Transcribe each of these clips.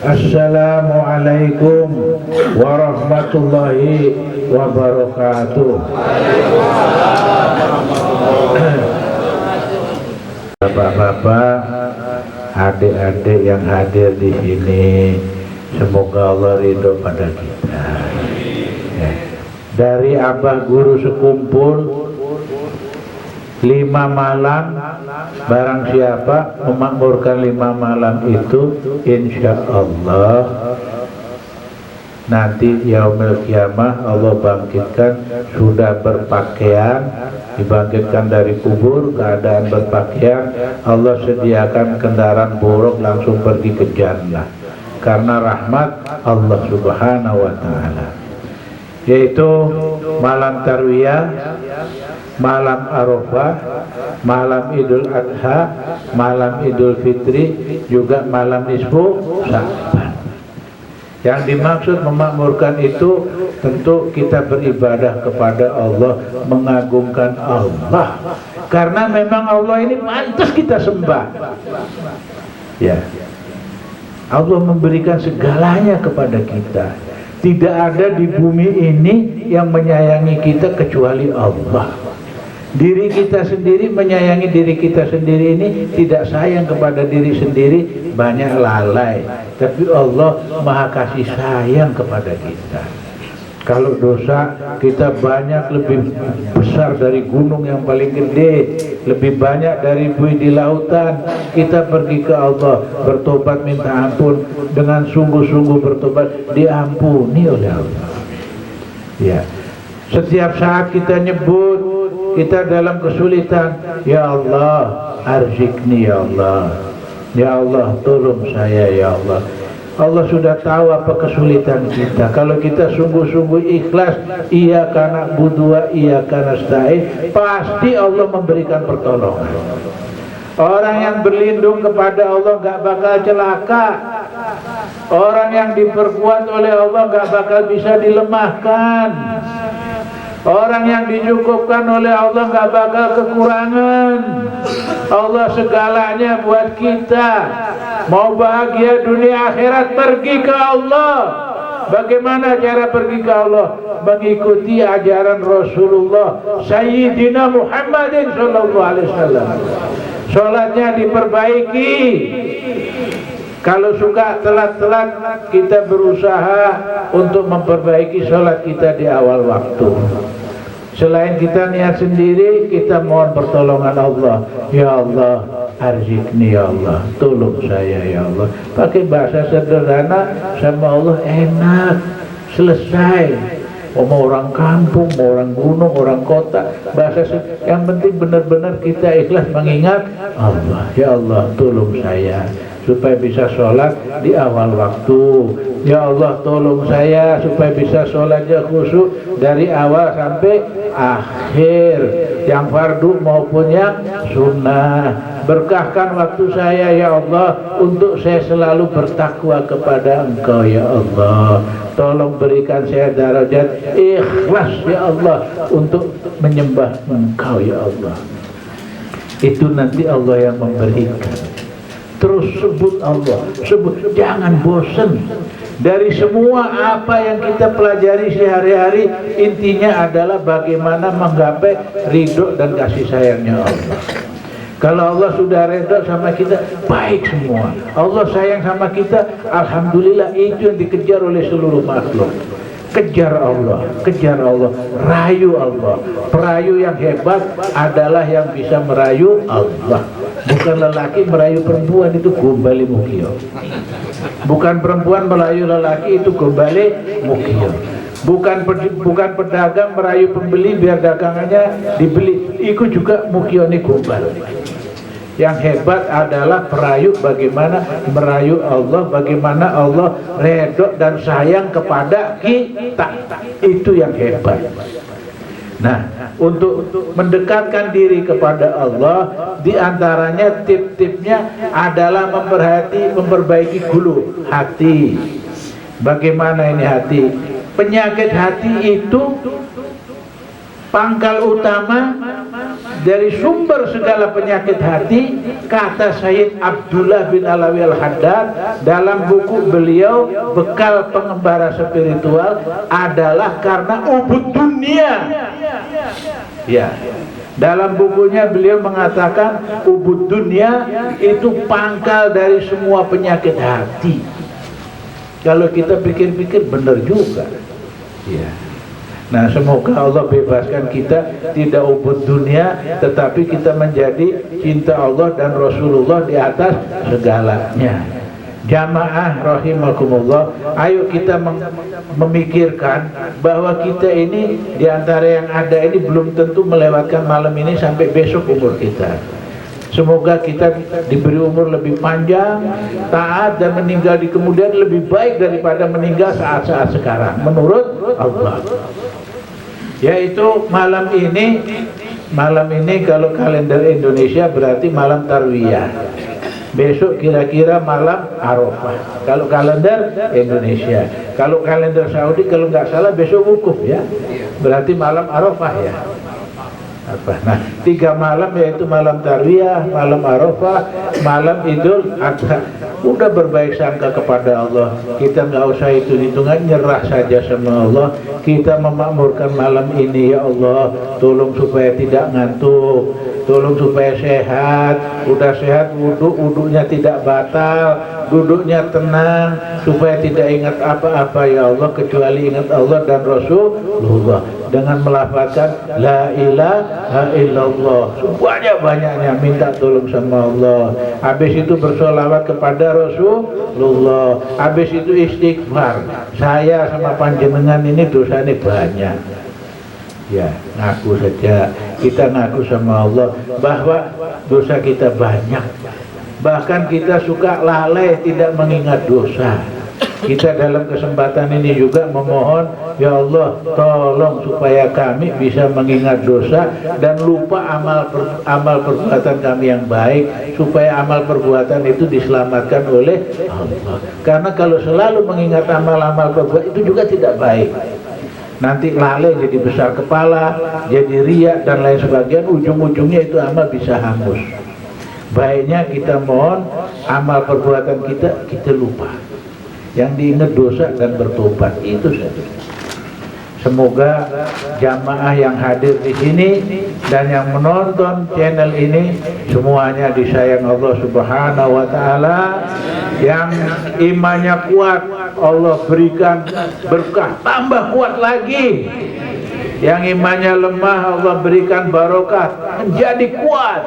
Assalamualaikum warahmatullahi wabarakatuh. Bapak-bapak, adik-adik yang hadir di sini, semoga Allah ridho pada kita. Ya. Dari Abah Guru sekumpul 5 malam, barang siapa memakmurkan 5 malam itu, insya Allah nanti yaumil kiamah Allah bangkitkan sudah berpakaian, dibangkitkan dari kubur keadaan berpakaian. Allah sediakan kendaraan borok langsung pergi ke jannah karena rahmat Allah subhanahu wa ta'ala, yaitu malam tarwiyah, malam Arafah, malam Idul Adha, malam Idul Fitri, juga malam nisfu Sya'ban. Yang dimaksud memakmurkan itu tentu kita beribadah kepada Allah, mengagungkan Allah, karena memang Allah ini pantas kita sembah. Ya, Allah memberikan segalanya kepada kita. Tidak ada di bumi ini yang menyayangi kita kecuali Allah. Diri kita sendiri menyayangi diri kita sendiri ini tidak sayang kepada diri sendiri, banyak lalai. Tapi Allah maha kasih sayang kepada kita. Kalau dosa kita banyak, lebih besar dari gunung yang paling gede, lebih banyak dari buih di lautan. Kita pergi ke Allah, bertobat minta ampun, dengan sungguh-sungguh bertobat, diampuni oleh Allah. Ya, setiap saat kita nyebut, kita dalam kesulitan, ya Allah arzikni, ya Allah, ya Allah tolong saya, ya Allah. Allah sudah tahu apa kesulitan kita. Kalau kita sungguh-sungguh ikhlas, iyyaka na'budu wa iyyaka nasta'in, pasti Allah memberikan pertolongan. Orang yang berlindung kepada Allah gak bakal celaka. Orang yang diperkuat oleh Allah gak bakal bisa dilemahkan. Orang yang dicukupkan oleh Allah gak bakal kekurangan. Allah segalanya buat kita. Mau bahagia dunia akhirat, pergi ke Allah. Bagaimana cara pergi ke Allah? Mengikuti ajaran Rasulullah Sayyidina Muhammadin sallallahu alaihi wasallam. Sholatnya diperbaiki. Kalau suka telat-telat, kita berusaha untuk memperbaiki sholat kita di awal waktu. Selain kita niat sendiri, kita mohon pertolongan Allah. Ya Allah arzikni, ya Allah tolong saya, ya Allah. Pakai bahasa sederhana sama Allah enak, selesai. Mau orang kampung, mau orang gunung, orang kota, bahasa yang penting benar-benar kita ikhlas mengingat Allah. Ya Allah tolong saya supaya bisa sholat di awal waktu. Ya Allah tolong saya supaya bisa sholatnya khusyuk dari awal sampai akhir, yang fardu maupun yang sunnah. Berkahkan waktu saya, ya Allah, untuk saya selalu bertakwa kepada Engkau, ya Allah. Tolong berikan saya darajat ikhlas, ya Allah, untuk menyembah Engkau, ya Allah. Itu nanti Allah yang memberikan. Terus sebut Allah, sebut, jangan bosan. Dari semua apa yang kita pelajari sehari-hari, intinya adalah bagaimana menggapai ridho dan kasih sayangnya Allah. Kalau Allah sudah ridho sama kita, baik semua. Allah sayang sama kita, alhamdulillah. Itu yang dikejar oleh seluruh makhluk. Kejar Allah, kejar Allah, rayu Allah. Perayu yang hebat adalah yang bisa merayu Allah. Bukan lelaki merayu perempuan, itu gombali mukio. Bukan perempuan merayu lelaki, itu gombali mukio. Bukan pedagang merayu pembeli biar dagangannya dibeli, itu juga mukio ini gombal. Yang hebat adalah perayu, bagaimana merayu Allah, bagaimana Allah redho dan sayang kepada kita. Itu yang hebat. Nah, untuk mendekatkan diri kepada Allah, diantaranya tip-tipnya adalah memperbaiki dulu hati. Bagaimana ini hati? Penyakit hati itu pangkal utama dari sumber segala penyakit hati, kata Sayyid Abdullah bin Alawi Al-Haddad dalam buku beliau Bekal Pengembara Spiritual, adalah karena ubud dunia. Ya, dalam bukunya beliau mengatakan ubud dunia itu pangkal dari semua penyakit hati. Kalau kita pikir-pikir benar juga. Ya. Nah, semoga Allah bebaskan kita tidak ubud dunia, tetapi kita menjadi cinta Allah dan Rasulullah di atas segalanya. Jamaah rahimakumullah, ayo kita memikirkan bahwa kita ini di antara yang ada ini belum tentu melewatkan malam ini sampai besok umur kita. Semoga kita diberi umur lebih panjang, taat, dan meninggal di kemudian lebih baik daripada meninggal saat-saat sekarang menurut Allah. Yaitu malam ini kalau kalender Indonesia berarti malam Tarwiyah. Besok kira-kira malam Arafah kalau kalender Indonesia. Kalau kalender Saudi kalau nggak salah besok wukuf ya, berarti malam Arafah ya. Nah, 3 malam yaitu malam Tarwiyah, malam Arafah, malam Idul Adha. Udah berbaik sangka kepada Allah. Kita nggak usah hitung-hitungan, nyerah saja sama Allah. Kita memakmurkan malam ini, ya Allah. Tolong supaya tidak ngantuk, tolong supaya sehat. Udah sehat, wudhunya tidak batal, duduknya tenang, supaya tidak ingat apa-apa ya Allah kecuali ingat Allah dan Rasulullah. Dengan melafazkan la ilaha illallah, sebanyak-banyaknya minta tolong sama Allah. Habis itu bersolawat kepada Rasulullah. Habis itu istighfar. Saya sama panjenengan ini dosanya banyak. Ya, ngaku saja. Kita ngaku sama Allah bahwa dosa kita banyak. Bahkan kita suka lalai tidak mengingat dosa. Kita dalam kesempatan ini juga memohon, ya Allah, tolong supaya kami bisa mengingat dosa dan lupa amal perbuatan kami yang baik, supaya amal perbuatan itu diselamatkan oleh Allah. Karena kalau selalu mengingat amal-amal perbuatan itu juga tidak baik. Nanti lalai jadi besar kepala, jadi riak dan lain sebagainya, ujung-ujungnya itu amal bisa hangus. Baiknya kita mohon amal perbuatan kita lupa. Yang diingat dosa dan bertobat, itu saja. Semoga jamaah yang hadir di sini dan yang menonton channel ini semuanya disayang Allah Subhanahu wa taala. Yang imannya kuat Allah berikan berkah, tambah kuat lagi. Yang imannya lemah Allah berikan barokah, menjadi kuat.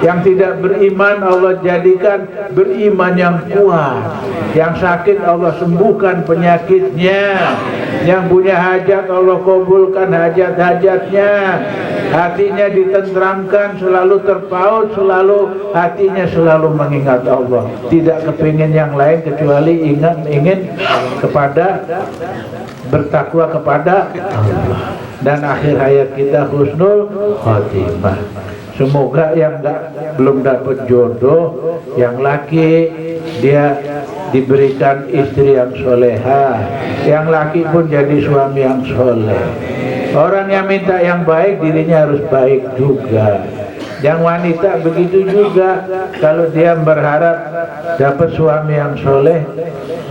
Yang tidak beriman Allah jadikan beriman yang kuat. Yang sakit Allah sembuhkan penyakitnya. Yang punya hajat Allah kabulkan hajat-hajatnya. Hatinya ditenteramkan, selalu terpaut, selalu hatinya selalu mengingat Allah. Tidak kepingin yang lain kecuali ingin kepada bertakwa kepada Allah. Dan akhir hayat kita husnul khotimah. Semoga yang belum dapat jodoh, yang laki dia diberikan istri yang soleha, yang laki pun jadi suami yang soleh. Orang yang minta yang baik, dirinya harus baik juga. Yang wanita begitu juga, kalau dia berharap dapat suami yang soleh,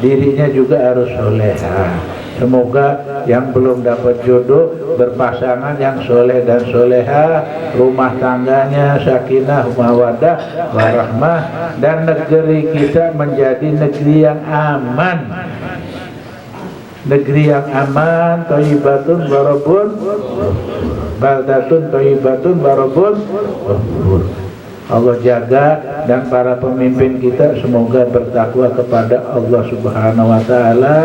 dirinya juga harus soleha. Semoga yang belum dapat jodoh berpasangan yang soleh dan soleha, rumah tangganya sakinah mawaddah warahmah, dan negeri kita menjadi negeri yang aman. Negeri yang aman, thayyibatun warabun, baldatun thayyibatun warabun. Allah jaga dan para pemimpin kita semoga bertakwa kepada Allah Subhanahu wa taala.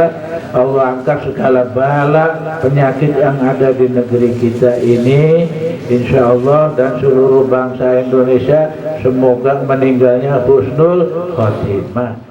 Allah angkat segala bala penyakit yang ada di negeri kita ini, insyaallah, dan seluruh bangsa Indonesia semoga meninggalnya husnul khotimah.